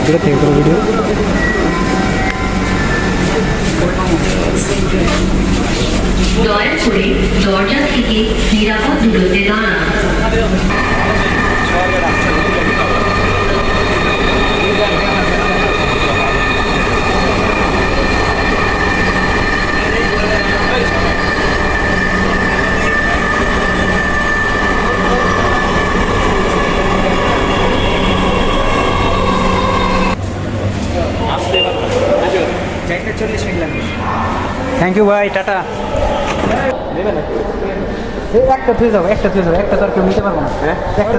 দূরে থেকে করো ভিডিও। দয়া করে দরজা থেকে নিরাপদ দূরত্বে দাঁড়ান। থ্যাংক ইউ ভাই, টাটা। একটা থুয়ে যাবো, একটা থুয়ে যাবো, একটা তো আর কেউ নিতে পারবো না। একটা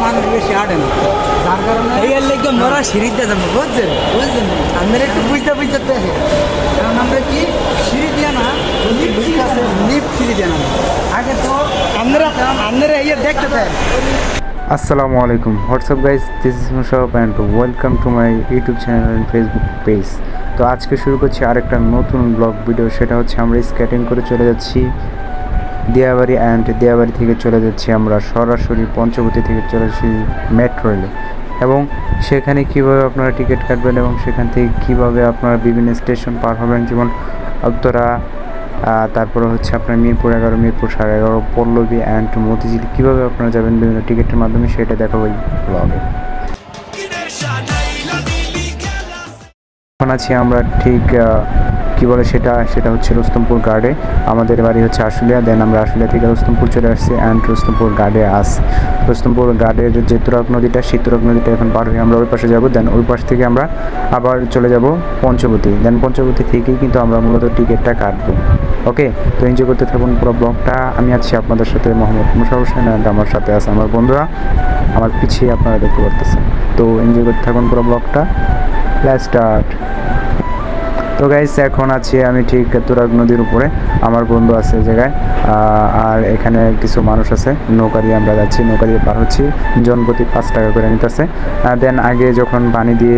মানুষ বেশি হাঁটে না, যার কারণে এই লেগে মোরা সিঁড়িতে যাবো, বুঝছেন বুঝছেন আপনারা একটু বুঝতে বুঝতে দেখে, কারণ আমরা কি সিঁড়ি দিয়ে না, লিফট সিঁড়ি দিয়ে না, আগে তো আপনারা এই দেখতে পান। আসসালামু আলাইকুম, what's up guys, this is Musharraf and welcome to my YouTube channel and Facebook page. তো আজকে শুরু করছি আরেকটা নতুন ব্লগ ভিডিও। সেটা হচ্ছে আমরা স্কেটিং করে চলে যাচ্ছি দিয়াবাড়ি, অ্যান্ড দিয়াবাড়ি থেকে চলে যাচ্ছি আমরা সরাসরি পঞ্চবতী থেকে চলে যাচ্ছি মেট্রো রেলে, এবং সেখানে কীভাবে আপনারা টিকিট কাটবেন এবং সেখান থেকে কীভাবে আপনারা বিভিন্ন স্টেশন পার হবেন, যেমন উত্তরা, তারপরে হচ্ছে আপনার মিরপুর 11, মিরপুর 11.5, পল্লবী অ্যান্ড মতিঝিল, কীভাবে আপনারা যাবেন বিভিন্ন টিকিটের মাধ্যমে, সেটা দেখাবো এই ব্লগে। এখন আছি আমরা ঠিক কী বলে সেটা হচ্ছে রুস্তমপুর গার্ডে। আমাদের বাড়ি হচ্ছে আশুলিয়া, দেন আমরা আশুলিয়া থেকে রুস্তমপুর চলে আসছি, অ্যান্ড রুস্তমপুর গার্ডে রুস্তমপুর গার্ডের যে তুরাগ নদীটা, সেই তুরাগ নদীটা এখন পার হয়ে আমরা ওই পাশে যাবো, দেন ওই পাশ থেকে আমরা আবার চলে যাব পঞ্চবতী, দেন পঞ্চবতী থেকেই কিন্তু আমরা মূলত টিকিটটা কাটবো। ওকে, তো এনজয় করতে থাকুন পুরো ব্লগটা। আমি আছি আপনাদের সাথে মোহাম্মদ মুশারফ হোসেন, অ্যান্ড আমার সাথে আছে আমার বন্ধুরা, আমার পিছিয়ে আপনারা দেখতে পারতেছেন। তো এনজয় করতে থাকুন পুরো ব্লগটা, লেটস স্টার্ট। তো গাইস, এখন আছি আমি ঠিক তুরাগ নদীর উপরে, আমার বন্ধু আছে এই জায়গায়, আর এখানে কিছু মানুষ আছে, নৌকা দিয়ে আমরা যাচ্ছি, নৌকা দিয়ে পার হচ্ছি, জনপ্রতি 5 টাকা করে নিতেছে। দেন আগে যখন পানি দিয়ে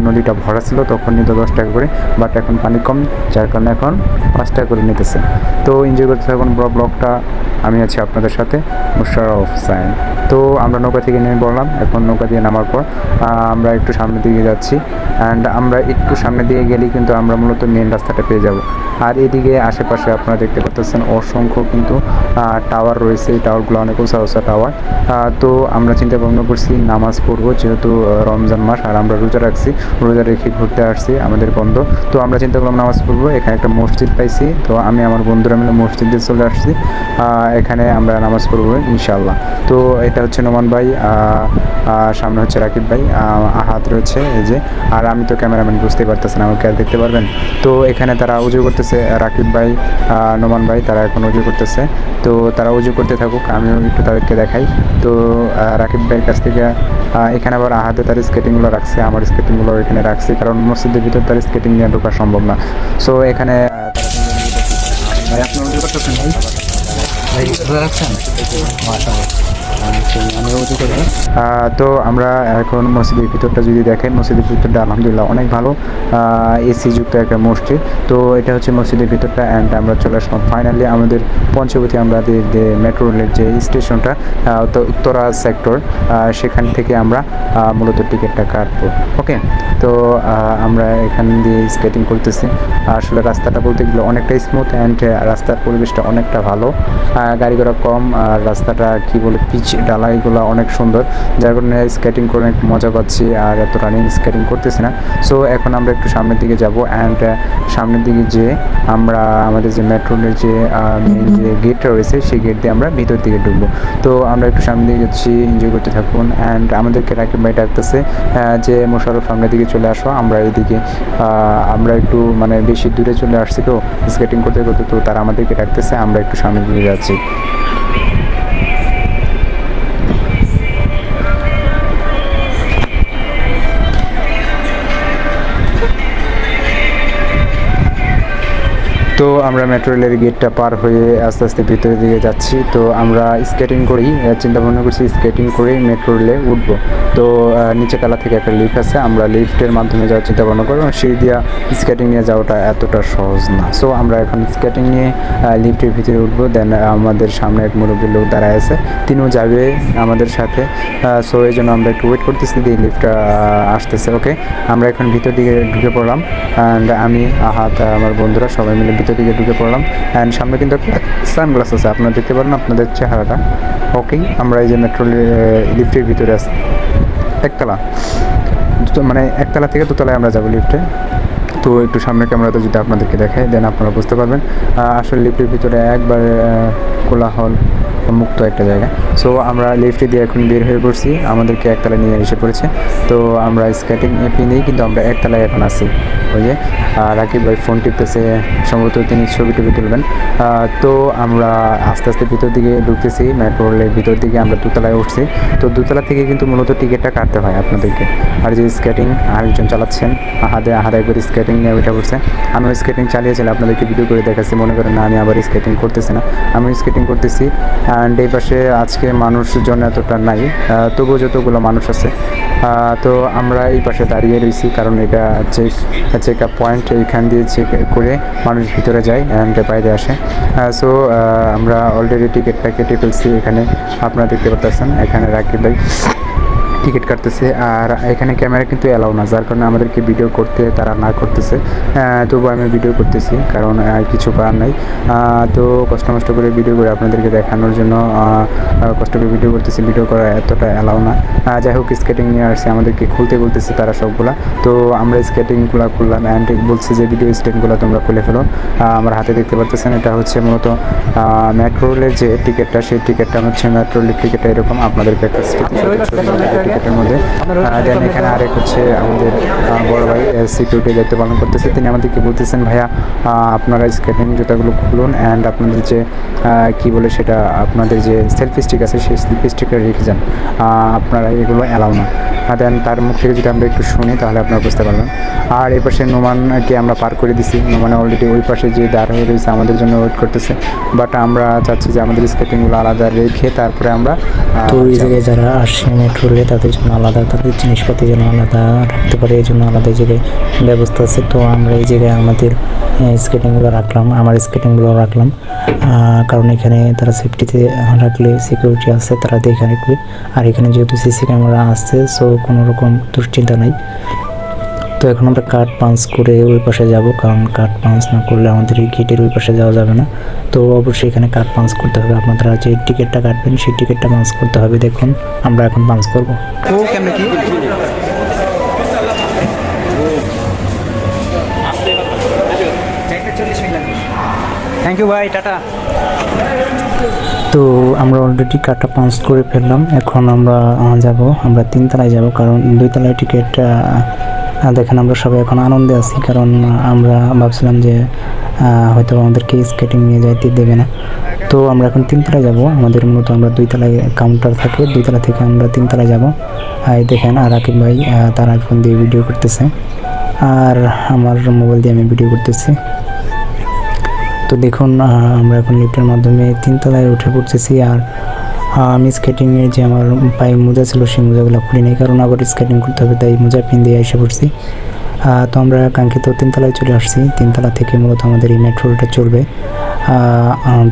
নদীটা ভরা ছিল তখন নিত 10 টাকা করে, বাট এখন পানি কম, যার কারণে এখন 5 টাকা করে নিতেছে। তো এনজয় করতে থাকুন পুরো ব্লগটা, আমি আছি আপনাদের সাথে মুশারফ হোসেন। তো আমরা নৌকা থেকে নেমে পড়লাম, এখন নৌকা দিয়ে নামার পর আমরা একটু সামনের দিকে যাচ্ছি, অ্যান্ড আমরা একটু সামনে দিয়ে গেলেই কিন্তু আমরা মূলত মেন রাস্তাটা পেয়ে যাব। আর এদিকে আশেপাশে আপনারা দেখতে পাচ্ছেন অসংখ্য কিন্তু টাওয়ার রয়েছে, এই টাওয়ারগুলো অনেক উঁচা উঁচা টাওয়ার। তো আমরা চিন্তা ভাবনা করছি নামাজ পড়বো, যেহেতু রমজান মাস আর আমরা রোজা রাখছি, রোজা রেখে ঘুরতে আসছি, আমাদের বন্ধ। তো আমরা চিন্তা করলাম নামাজ পড়বো, এখানে একটা মসজিদ পাইছি, তো আমি আমার বন্ধুরা মিলে মসজিদে চলে আসছি, এখানে আমরা নামাজ পড়বো ইনশাল্লাহ। তো এটা হচ্ছে নোমান ভাই, সামনে হচ্ছে রাকিব ভাই, হাত রয়েছে এই যে, আর আমি তো ক্যামেরাম্যান, বুঝতেই পারতেছেন, আমাকে আর দেখতে পারবেন। তো এখানে তারা উজু করতেছে, রাকিব ভাই, নোমান ভাই, তারা এখন উজু করতেছে। তো তারা উজু করতে থাকুক, আমিও একটু তাদেরকে দেখাই। তো রাকিব ভাইয়ের কাছ থেকে এখানে আবার আহাতে তার স্কেটিংগুলো রাখছে, আমার স্কেটিংগুলো এখানে রাখছি, কারণ মসজিদের ভিতর তার স্কেটিং নিয়ে ঢোকা সম্ভব না। সো এখানে ভাই আপনি উজু করতেছেন, ভাই ভাই রাখছেন, মাশাআল্লাহ। তো আমরা এখন মসজিদের ভিতরটা যদি দেখেন, মসজিদের ভিতরটা আলহামদুলিল্লাহ অনেক ভালো, এসি যুক্ত একটা মসজিদ। তো এটা হচ্ছে মসজিদের ভিতরটা, অ্যান্ড আমরা চলে আসলাম ফাইনালি আমাদের পঞ্চবতী, আমাদের যে মেট্রো রেলের যে স্টেশনটা, উত্তরা সেক্টর, সেখান থেকে আমরা মূলত টিকিটটা কাটবো। ওকে, তো আমরা এখান দিয়ে স্কেটিং করতেছি। আসলে রাস্তাটা বলতে গেলে অনেকটা স্মুথ, অ্যান্ড রাস্তার পরিবেশটা অনেকটা ভালো, গাড়ি ঘোড়া কম, আর রাস্তাটা কি বলে পিচ ডালাইগুলো অনেক সুন্দর, যার কারণে স্কেটিং করে অনেক মজা পাচ্ছি, আর এত রানিং স্কেটিং করতেছি না। সো এখন আমরা একটু সামনের দিকে যাব, অ্যান্ড সামনের দিকে যেয়ে আমরা আমাদের যে মেট্রোলের যে মেন যে গেটটা রয়েছে, সেই গেট দিয়ে আমরা ভিতর দিকে ঢুকবো। তো আমরা একটু সামনের দিকে যাচ্ছি, এনজয় করতে থাকুন। অ্যান্ড আমাদেরকে রাকিব ভাই ডাকতেছে যে মোশারফ সামনের দিকে চলে আসো, আমরা এইদিকে আমরা একটু মানে বেশি দূরে চলে আসছি তো স্কেটিং করতে করতে, তো তারা আমাদেরকে ডাকতেছে, আমরা একটু সামনের দিকে যাচ্ছি। তো আমরা মেট্রো রেলের গেটটা পার হয়ে আস্তে আস্তে ভিতরের দিকে যাচ্ছি। তো আমরা স্কেটিং করেই চিন্তা ভাবনা করছি স্কেটিং করেই মেট্রো রেলে উঠবো। তো নিচে তলা থেকে একটা লিফট আছে, আমরা লিফটের মাধ্যমে যাওয়ার চিন্তা ভাবনা করবো। সিঁড়ি দিয়া স্কেটিং নিয়ে যাওয়াটা এতটা সহজ না। সো আমরা এখন স্কেটিং নিয়ে লিফটের ভিতরে উঠবো। দেন আমাদের সামনে এক মুরব্বী লোক দাঁড়ায় আছে, তিনিও যাবে আমাদের সাথে। সো এই জন্য আমরা একটু ওয়েট করতেছি, দিয়ে লিফটটা আসতেছে। ওকে, আমরা এখন ভিতর দিকে ঢুকে পড়লাম। অ্যান্ড আমি আহাত আমার বন্ধুরা সবাই মিলে ভিতর দিকে ঢুকে পড়লাম। অ্যান্ড সামনে কিন্তু সানগ্লাস আছে, আপনারা দেখতে পারেন আপনাদের চেহারাটা। ওকেই, আমরা এই যে মেট্রো লিফটের ভিতরে আছি, একতলা, মানে একতলা থেকে দোতলায় আমরা যাবো লিফটে। তো একটু সামনে ক্যামেরাতে যদি আপনাদেরকে দেখাই, দেন আপনারা বুঝতে পারবেন আসলে লিফটের ভিতরে একবার কোলাহল মুক্ত একটা জায়গা। সো আমরা লিফটে দিয়ে এখন বের হয়ে পড়ছি, আমাদেরকে একতলায় নিয়ে এসে পড়েছে। তো আমরা স্কেটিং এপি নেই, কিন্তু আমরা একতলায় এখন আছি। ওই যে রাকিব ভাই ফোন টিপতেছে, সম্ভবত তিনি ছবি টবি তুলবেন। তো আমরা আস্তে আস্তে ভিতর দিকে ঢুকতেছি, মেট্রো রেলের ভিতর দিকে আমরা দোতলায় উঠছি। তো দোতলা থেকে কিন্তু মূলত টিকিটটা কাটতে হয় আপনাদেরকে। আর যে স্কেটিং আরেকজন চালাচ্ছেন, আহাদে একবার স্কেটিং নিয়ে উঠে পড়ছে। আমিও স্কেটিং চালিয়েছিলাম, আপনাদেরকে ভিডিও করে দেখাচ্ছি। মনে করেন না আমি আবার স্কেটিং করতেছি না, আমি স্কেটিং করতেছি। অ্যান্ড এই পাশে আজকে মানুষজন এতটা নাই, তবুও যতগুলো মানুষ আছে। তো আমরা এই পাশে দাঁড়িয়ে রয়েছি, কারণ এটা চেক আপ পয়েন্ট, এইখান দিয়ে চেক করে মানুষ ভিতরে যায় অ্যান্ড বাইরে আসে। সো আমরা অলরেডি টিকিটটা কেটে ফেলছি। এখানে আপনারা দেখতে পাচ্ছেন, এখানে রাকিব ভাই টিকিট কাটতেছে। আর এখানে ক্যামেরা কিন্তু অ্যালাউ না, যার কারণে আমাদেরকে ভিডিও করতে তারা না করতেছে। তবু আমি ভিডিও করতেছি, কারণ কিছু করার নাই। তো কষ্ট করে ভিডিও করে আপনাদেরকে দেখানোর জন্য কষ্ট করে ভিডিও করতেছি, ভিডিও করা এতটা অ্যালাউ না। যাই হোক, স্কেটিং নিয়ে আসছে, আমাদেরকে খুলতে বলতেছে তারা সবগুলা। তো আমরা স্কেটিংগুলো খুললাম অ্যান্ড বলছি যে ভিডিও স্ট্যান্ডগুলো তোমরা খুলে ফেলো। আমার হাতে দেখতে পাচ্ছেন, এটা হচ্ছে মূলত মেট্রো রেলের যে টিকিটটা, সেই টিকিটটা হচ্ছে মেট্রো রেলের টিকিটটা এরকম আপনাদেরকে একটা টিকিটের মধ্যে। দেন এখানে আরেক হচ্ছে আমাদের বড় ভাই সিকিউরিটি দায়িত্ব পালন করতেছে। তিনি আমাদেরকে বলতেছেন, ভাইয়া আপনারা স্কেটিং জুতাগুলো খুলুন অ্যান্ড আপনাদের যে কী বলে সেটা, আপনাদের যে সেলফি স্টিক আছে সেই সেলফি স্টিকটা রেখে যান, আপনারা এগুলো অ্যালাউ না। দেন তার মুখ থেকে যদি আমরা একটু শুনি তাহলে আপনারা বুঝতে পারবেন। আর এই পাশে নোমানকে আমরা পার করে দিছি, নোমান অলরেডি ওই পাশে যে দাঁড় হয়ে রয়েছে আমাদের জন্য ওয়েট করতেছে। বাট আমরা চাচ্ছি যে আমাদের স্কেটিংগুলো আলাদা রেখে তারপরে আমরা তো এই জায়গায় যারা আসে মেট্রো রেলে তাদের জন্য আলাদা, তাদের জিনিসপাতি যেন আলাদা রাখতে পারে, এই জন্য আলাদা জায়গায় ব্যবস্থা আছে। তো আমরা এই জায়গায় আমাদের স্কেটিংগুলো রাখলাম, আমার স্কেটিংগুলো রাখলাম, কারণ এখানে তারা সেফটিতে রাখলে সিকিউরিটি আছে, তারা দেখে রাখবে। আর এখানে যেহেতু সিসি ক্যামেরা আসছে, সো কোনো রকম দুশ্চিন্তা নাই। তো এখন আমরা কার্ড পাঞ্চ করে ওই পাশে যাব, কারণ কার্ড পাঞ্চ না করলে আমাদের এই গেটের ওই পাশে যাওয়া যাবে না। তো অবশ্যই এখানে কার্ড পাঞ্চ করতে হবে, আপনারা যে টিকিটটা কাটবেন সেই টিকিটটা পাঞ্চ করতে হবে। দেখুন আমরা এখন পাঞ্চ করবো। ও কেমন কি থ্যাংক ইউ ভাই, টাটা। তো আমরা অলরেডি কার্ডটা পাঞ্চ করে ফেললাম। এখন আমরা যাব, আমরা 3 তলায় যাব, কারণ 2 তলায় টিকিট দেখেন আমরা সবাই এখন আনন্দে আছি, কারণ আমরা ভাবছিলাম যে হয়তো আমাদেরকে স্কেটিং নিয়ে যাইতে দেবে না। তো আমরা এখন 3 তলায় যাব, আমাদের মূলত আমরা 2 তলায় কাউন্টার থাকে, 2 তলা থেকে আমরা 3 তলায় যাব। এই দেখেন আর রাকিব ভাই তার আইফোন দিয়ে ভিডিও করতেছে, আর আমার মোবাইল দিয়ে আমি ভিডিও করতেছি। তো দেখুন আমরা এখন লিফটের মাধ্যমে 3 তলায় উঠে পড়তেছি। আর আমি স্কেটিংয়ের যে আমার পায়ে মোজা ছিল সেই মোজাগুলো খুলি নেই, কারণ আবার স্কেটিং করতে হবে, তাই মোজা পিন দিয়ে এসে পড়ছি। তো আমরা কাঙ্ক্ষিত 3 তলায় চলে আসছি। 3 তলা থেকে মূলত আমাদের এই মেট্রোটা চলবে।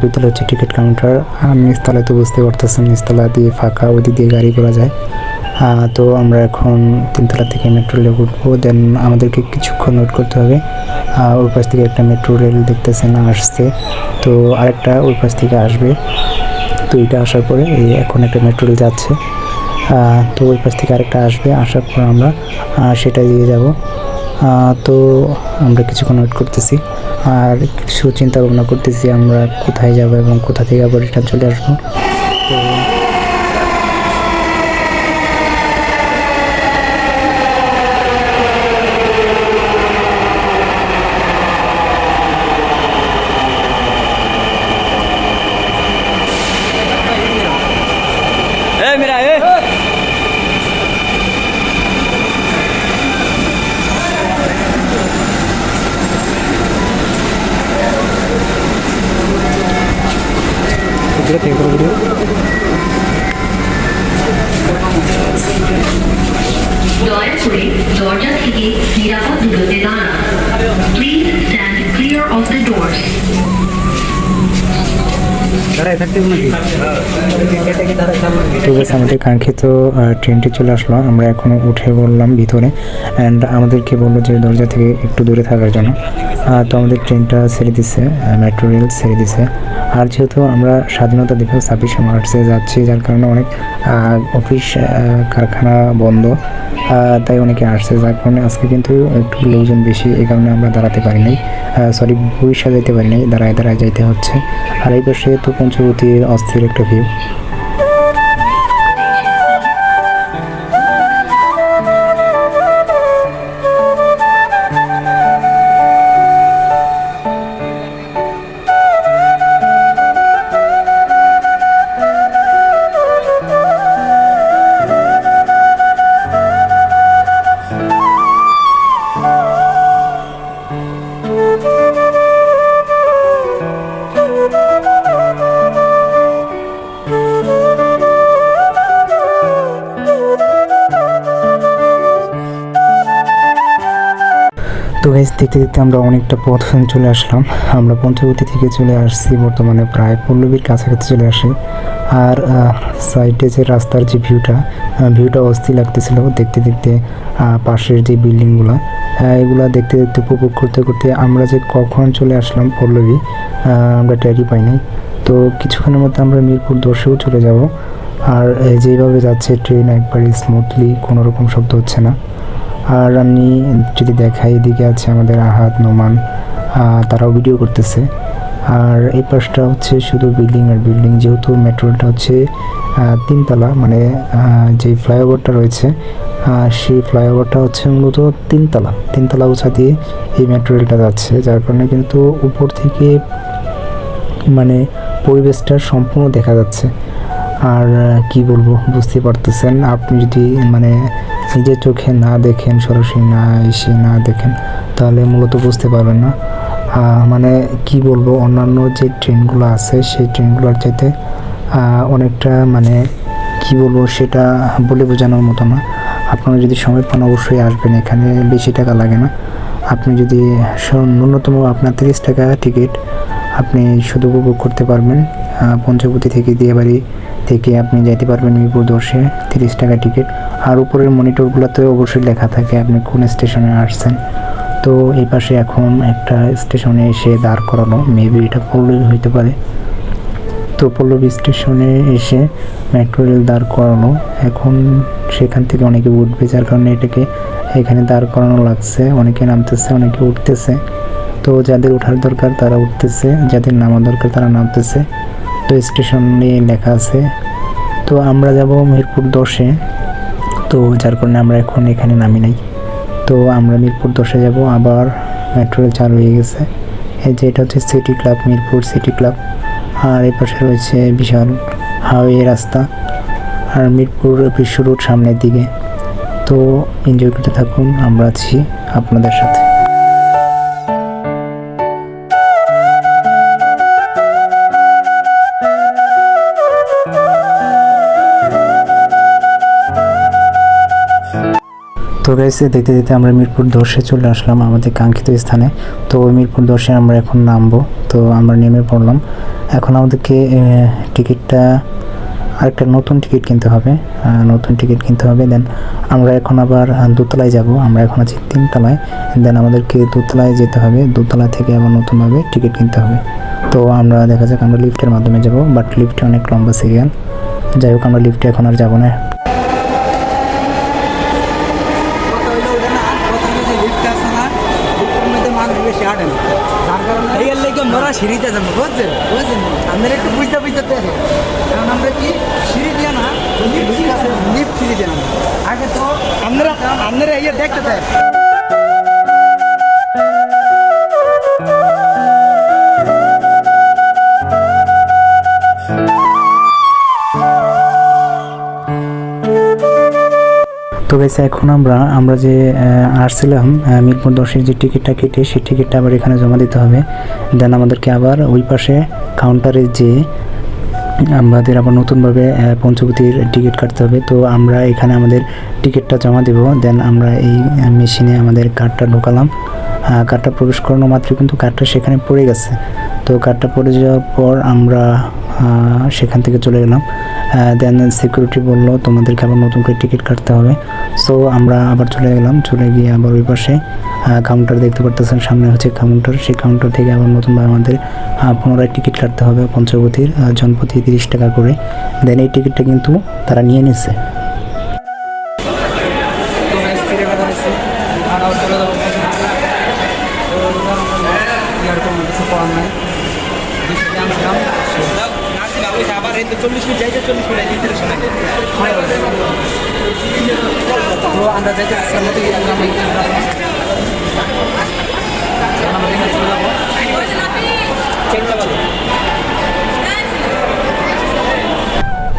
2 তলা হচ্ছে টিকিট কাউন্টার, আর নিচতলায় তো বুঝতে পারতেছেন, নিচতলা দিয়ে ফাঁকা, ওদিক দিয়ে গাড়ি করা যায়। তো আমরা এখন 3 তলা থেকে মেট্রো রেলে উঠবো। দেন আমাদেরকে কিছুক্ষণ ওয়েট করতে হবে। ওই পাশ থেকে একটা মেট্রো রেল দেখতেছেন আসছে, তো আরেকটা ওই পাশ থেকে আসবে। তো এটা আসার পরে এই এখন একটা মেট্রো রেল যাচ্ছে, তো ওই পাশ থেকে আরেকটা আসবে, আসার পর আমরা সেটা দিয়ে যাব। তো আমরা কিছুক্ষণ ওয়েট করতেছি, আর কিছু চিন্তা ভাবনা করতেছি আমরা কোথায় যাব এবং কোথা থেকে আবার রিটার্ন চলে আসবো। তো ভিডিও থেকে করো ভিডিও। দয়া করে দরজা থেকে নিরাপদ দূরত্বে দাঁড়ান। Please stand clear of the doors. দাঁড়ায় থাকতে নাকি তো বেশ আমাদের কাঙ্ক্ষিত ট্রেনটি চলে আসলো, আমরা এখন উঠে বললাম ভিতরে, অ্যান্ড আমাদেরকে বললো যে দরজা থেকে একটু দূরে থাকার জন্য। তো আমাদের ট্রেনটা ছেড়ে দিছে, মেট্রো রেল ছেড়ে দিছে। আর যেহেতু আমরা স্বাধীনতা দিবস 26শে মার্চে যাচ্ছি, যার কারণে অনেক অফিস কারখানা বন্ধ, তাই অনেকে আসছে, যার কারণে আজকে কিন্তু একটু লোকজন বেশি, এই কারণে আমরা দাঁড়াতে পারি নাই, সরি বরিশা যেতে পারি নাই, দাঁড়ায় দাঁড়ায় যাইতে হচ্ছে। আর এই পাশে তো পঞ্চবতীর অস্থির একটা ভিউ। তো গাইস দেখতে দেখতে আমরা অনেকটা পথ চলে আসলাম। আমরা পঞ্চবতী থেকে চলে আসছি বর্তমানে প্রায় পল্লবীর কাছাকাছি চলে আসি। আর সাইডে যে রাস্তার যে ভিউটা অস্থির লাগতেছিল দেখতে দেখতে। পাশের যে বিল্ডিংগুলো, এগুলা দেখতে দেখতে উপভোগ করতে করতে আমরা যে কখন চলে আসলাম পল্লবী, আমরা টেরই পাই নাই। তো কিছুক্ষণের মধ্যে আমরা মিরপুর 10-এও চলে যাব। আর যেভাবে যাচ্ছে ট্রেন একবারে স্মুথলি, কোনো রকম শব্দ হচ্ছে না। আর আমি যদি দেখাই, এদিকে আছে আমাদের আহাদ, নোমান, তারাও ভিডিও করতেছে। আর এই পাশটা হচ্ছে শুধু বিল্ডিং আর বিল্ডিং, যেহেতু মেট্রোটা হচ্ছে 3 তলা, মানে যে ফ্লাইওভারটা রয়েছে সেই ফ্লাইওভারটা হচ্ছে মূলত 3 তলা উঁচা দিয়ে এই মেট্রো রেলটা যাচ্ছে, যার কারণে কিন্তু উপর থেকে মানে পরিবেশটা সম্পূর্ণ দেখা যাচ্ছে। আর কি বলবো, বুঝতে পারতেছেন, আপনি যদি মানে নিজের চোখে না দেখেন, সরাসরি না এসে না দেখেন, তাহলে মূলত বুঝতে পারবেন না। মানে কি বলবো, অন্যান্য যে ট্রেনগুলো আছে সেই ট্রেনগুলোর চাইতে অনেকটা মানে কি বলবো সেটা বলে বোঝানোর মতো না। আপনারা যদি সময় পান অবশ্যই আসবেন, এখানে বেশি টাকা লাগে না। আপনি যদি ন্যূনতম আপনার 30 টাকা টিকিট, আপনি শুধু উপভোগ করতে পারবেন। পঞ্চবতী থেকে দিয়াবাড়ি থেকে আপনি যেতে পারবেন মিরপুর 10-এ, 30 টাকা টিকিট। আর উপরের মনিটরগুলোতে অবশ্যই লেখা থাকে আপনি কোন স্টেশনে আসছেন। তো এই পাশে এখন একটা স্টেশনে এসে দাঁড় করানো, মেবি এটা পল্লবী হইতে পারে। তো পল্লবী স্টেশনে এসে মেট্রো রেল দাঁড় করানো, এখন সেখান থেকে অনেকে উঠবে, যার কারণে এটাকে এখানে দাঁড় করানো লাগছে। অনেকে নামতেছে, অনেকে উঠতেছে। তো যাদের ওঠার দরকার তারা উঠতেছে, যাদের নামার দরকার তারা নামতেছে। তো স্টেশনে লেখা আছে। তো আমরা যাব মিরপুর 10-এ, তো যার কারণে আমরা এখন এখানে নামি নাই। তো আমরা মিরপুর 10-এ যাব। আবার মেট্রো রেল চালু হয়ে গেছে। এই যে এটা হচ্ছে city club, Mirpur city club. আর এই পাশে রয়েছে বিশাল হাইওয়ে রাস্তা, আর মিরপুর বিশ্ব রোড সামনের দিকে। তো এনজয় করতে থাকুন, আমরা আছি আপনাদের সাথে। তো গাইস দেখতে দেখতে আমরা মিরপুর 10-এ চলে আসলাম, আমাদের কাঙ্ক্ষিত স্থানে। তো মিরপুর 10-এ আমরা এখন নামবো। তো আমরা নেমে পড়লাম। এখন আমাদেরকে টিকিটটা, আরেকটা নতুন টিকিট কিনতে হবে। দেন আমরা এখন আবার দোতলায় যাব। আমরা এখন আছি 3 তলায়, দেন আমাদেরকে দোতলায় যেতে হবে। দোতলা থেকে আবার নতুনভাবে টিকিট কিনতে হবে। তো আমরা দেখা যাক আমরা লিফটের মাধ্যমে যাব, বাট লিফটে অনেক লম্বা সিরিয়াল। যাই হোক, আমরা লিফটে এখন আর যাবো না। মরা সিঁড়িতে যাবো, বুঝছেন আপনারা একটু বুঝতে দেখেন, কারণ আমরা কি সিঁড়ি দিয়ে না, লিফট সিঁড়ি দিয়ে না। আগে তো আপনারা ইয়ে দেখতে চাই। তো গাইস এখন আমরা যে আসছিলাম মিরপুর 10-এর যে টিকিটটা কেটে, সেই টিকিটটা আবার এখানে জমা দিতে হবে। দেন আমাদেরকে আবার ওই পাশে কাউন্টারে যে আমাদের আবার নতুনভাবে পঞ্চবতীর টিকিট কাটতে হবে। তো আমরা এখানে আমাদের টিকিটটা জমা দেব, দেন আমরা এই মেশিনে আমাদের কার্ডটা ঢোকালাম। কার্ডটা প্রবেশ করানো মাত্র কিন্তু কার্ডটা সেখানে পড়ে গেছে। তো কার্ডটা পড়ে যাওয়ার পর আমরা সেখান থেকে চলে গেলাম। দেন সিকিউরিটি বললো তোমাদেরকে আবার নতুন করে টিকিট কাটতে হবে। সো আমরা আবার চলে গেলাম, চলে গিয়ে আবার ওই পাশে কাউন্টার দেখতে পারতেছেন, সামনে হচ্ছে কাউন্টার। সেই কাউন্টার থেকে আবার নতুনভাবে আমাদের পুনরায় টিকিট কাটতে হবে পঞ্চবতীর, জনপ্রতি 30 টাকা করে। দেন এই টিকিটটা কিন্তু তারা নিয়ে নিচ্ছে। আবার এই তো 40 মিনিট যাইতে 40 মিনিট ইন্টারেকশন আগে তো আমরা যাইতে মতো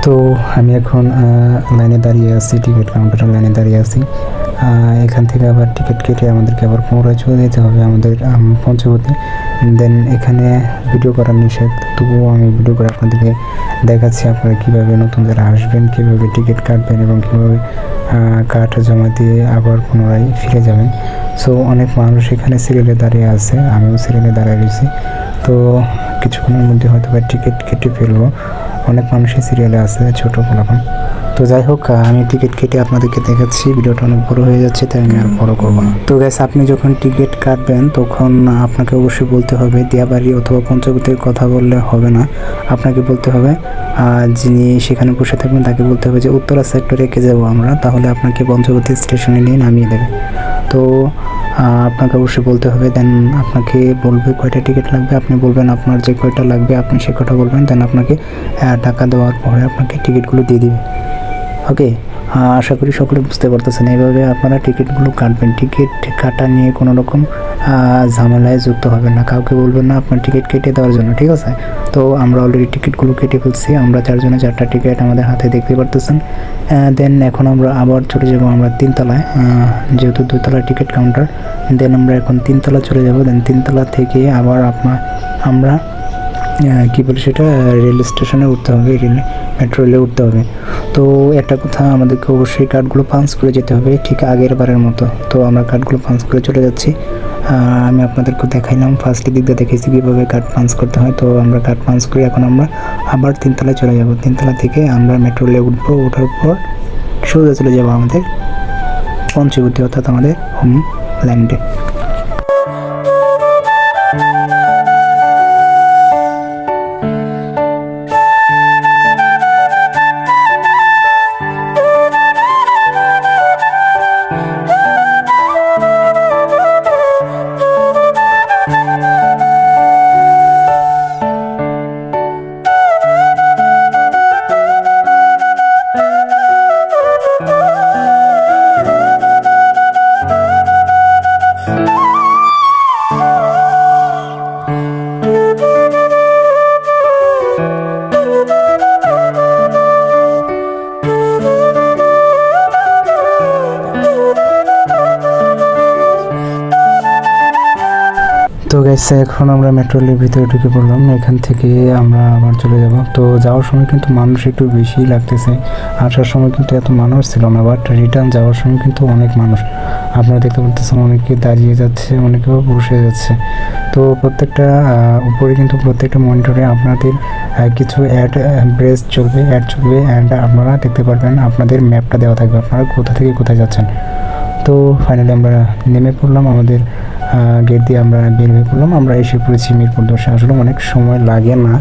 তো আমি এখন লাইনে দাঁড়িয়ে আছি, টিকিট কাউন্টারের লাইনে দাঁড়িয়ে আছি। এখান থেকে আবার টিকিট কেটে আমাদেরকে আবার পুনরায় চলে যেতে হবে আমাদের পঞ্চবতী। দেন এখানে ভিডিও করা নিষেধ, তবুও আমি ভিডিও করে আপনাদেরকে দেখাচ্ছি আপনারা কীভাবে নতুন যারা আসবেন কীভাবে টিকিট কাটবেন এবং কীভাবে কার্ড জমা দিয়ে আবার পুনরায় ফিরে যাবেন। সো অনেক মানুষ এখানে সিরিয়ালে দাঁড়িয়ে আছে, আমিও সিরিয়ালে দাঁড়িয়ে রয়েছি। তো কিছুক্ষণের মধ্যে হয়তো টিকিট কেটে ফেলবো। অনেক মানুষই সিরিয়ালে আছে, ছোটো ফলাফল। তো যাই হোক, আমি টিকিট কেটে আপনাদেরকে দেখাচ্ছি। ভিডিওটা অনেক বড় হয়ে যাচ্ছে, তাই আমি আর বড় করবো না। তো গ্যাস, আপনি যখন টিকিট কাটবেন তখন আপনাকে অবশ্যই বলতে হবে দিয়াবাড়ি অথবা পঞ্চবতীর কথা বললে হবে না। আপনাকে বলতে হবে যিনি সেখানে বসে থাকবেন তাকে বলতে হবে যে উত্তরা সেক্টরে রেখে যাবো আমরা, তাহলে আপনাকে পঞ্চবতী স্টেশনে নিয়ে নামিয়ে দেবে। তো আপনাকে অবশ্যই বলতে হবে। দেন আপনাকে বলবে কয়টা টিকিট লাগবে, আপনি বলবেন আপনার যে কয়টা লাগবে আপনি সে কয়টা বলবেন। দেন আপনাকে টাকা দেওয়ার পরে আপনাকে টিকিটগুলো দিয়ে দিবে। ওকে, আশা করি সকলে বুঝতে পারতেছেন। এইভাবে আপনারা টিকিটগুলো কাটবেন। টিকিট কাটা নিয়ে কোনো রকম ঝামেলায় যুক্ত হবেন না, কাউকে বলবেন না আপনার টিকিট কেটে দেওয়ার জন্য, ঠিক আছে? তো আমরা অলরেডি টিকিটগুলো কেটে ফেলছি, আমরা 4 জনে 4টা টিকিট আমাদের হাতে দেখতে পারতেছেন। দেন এখন আমরা আবার চলে যাব আমরা 3 তলায়, যেহেতু 2 তলায় টিকিট কাউন্টার। দেন আমরা এখন 3 তলা চলে যাব। দেন 3 তলা থেকে আবার আমরা কী বলি সেটা রেল স্টেশনে উঠতে হবে, মেট্রো রেলে উঠতে হবে। তো একটা কথা, আমাদেরকে অবশ্যই কার্ডগুলো পাঞ্চ করে যেতে হবে ঠিক আগের বারের মতো। তো আমরা কার্ডগুলো পাঞ্চ করে চলে যাচ্ছি। আমি আপনাদেরকে দেখাইলাম, ফার্স্টের দিক দিয়ে দেখেছি কীভাবে কার্ড পাঞ্চ করতে হয়। তো আমরা কার্ড পাঞ্চ করে এখন আমরা আবার 3 তলায় চলে যাব। 3 তলা থেকে আমরা মেট্রো রেলে উঠবো, ওঠার পর সোজা চলে যাব আমাদের পঞ্চবতী, অর্থাৎ আমাদের হোম ল্যান্ডে। তো গাইস, এখন আমরা মেট্রো রেলের ভিতরে ঢুকে পড়লাম। এখান থেকে আমরা আবার চলে যাব। তো যাওয়ার সময় কিন্তু মানুষ একটু বেশি লাগতেছে, আসার সময় কিন্তু এত মানুষ ছিল না, বাট রিটার্ন যাওয়ার সময় কিন্তু অনেক মানুষ। আপনারা দেখতে পাচ্ছেন অনেকে দাঁড়িয়ে যাচ্ছে, অনেকে বসে যাচ্ছে। তো প্রত্যেকটা উপরে কিন্তু প্রত্যেকটা মনিটরে আপনাদের কিছু অ্যাড চলবে অ্যান্ড আপনারা দেখতে পারবেন, আপনাদের ম্যাপটা দেওয়া থাকবে আপনারা কোথা থেকে কোথায় যাচ্ছেন। তো ফাইনালি আমরা নেমে পড়লাম, আমাদের গেট দিয়ে আমরা বের হয়ে পড়লাম। আমরা এসে পড়েছি মিরপুর 10। আসলে অনেক সময় লাগে না,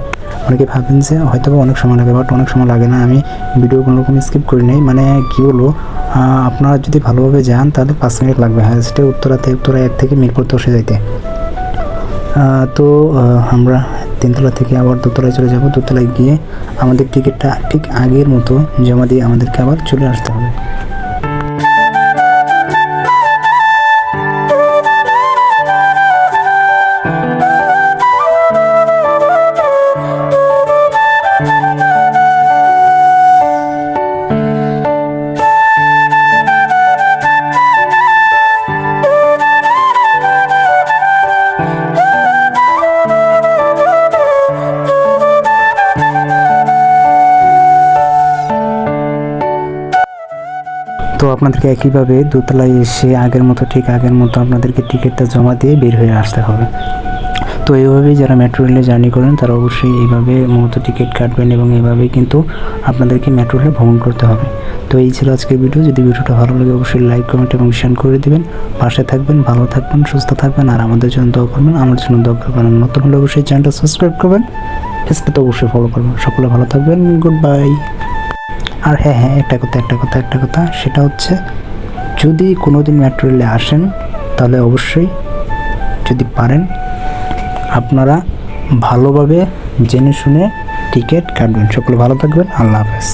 অনেকে ভাবেন যে হয়তো অনেক সময় লাগে, বাট অনেক সময় লাগে না। আমি ভিডিও কোনো রকম স্কিপ করি নাই, মানে কী বলবো, আপনারা যদি ভালোভাবে যান তাহলে 5 মিনিট লাগবে হাইস্টে উত্তরা 1 থেকে মিরপুর 10 যাইতে। তো আমরা 3 তলা থেকে আবার 2 তলায় চলে যাব। 2 তলায় গিয়ে আমাদের টিকিটটা ঠিক আগের মতো জমা দিয়ে আমাদেরকে আবার চলে আসতে হবে। আপনাদেরকে একইভাবে দোতলায় এসে আগের মতো ঠিক আগের মতো আপনাদেরকে টিকিটটা জমা দিয়ে বের হয়ে আসতে হবে। তো এইভাবেই যারা মেট্রো রেলে জার্নি করেন তারা অবশ্যই এইভাবে মূলত টিকিট কাটবেন এবং এইভাবেই কিন্তু আপনাদেরকে মেট্রো রেলে ভ্রমণ করতে হবে। তো এই ছিল আজকের ভিডিও। যদি ভিডিওটা ভালো লাগে অবশ্যই লাইক কমেন্ট এবং শেয়ার করে দিবেন। পাশে থাকবেন, ভালো থাকবেন, সুস্থ থাকবেন, আর আমাদের জন্য দোয়া করবেন, আমার জন্য দোয়া করবেন। নতুন হলে অবশ্যই চ্যানেলটা সাবস্ক্রাইব করবেন, ফেসবুকে তো অবশ্যই ফলো করবেন। সকলে ভালো থাকবেন, গুড বাই। আর হ্যাঁ একটা কথা সেটা হচ্ছে, যদি কোনোদিন মেট্রো রেলে আসেন তাহলে অবশ্যই যদি পারেন আপনারা ভালোভাবে জেনে শুনে টিকিট কাটবেন। সকলে ভালো থাকবেন, আল্লাহ হাফেজ।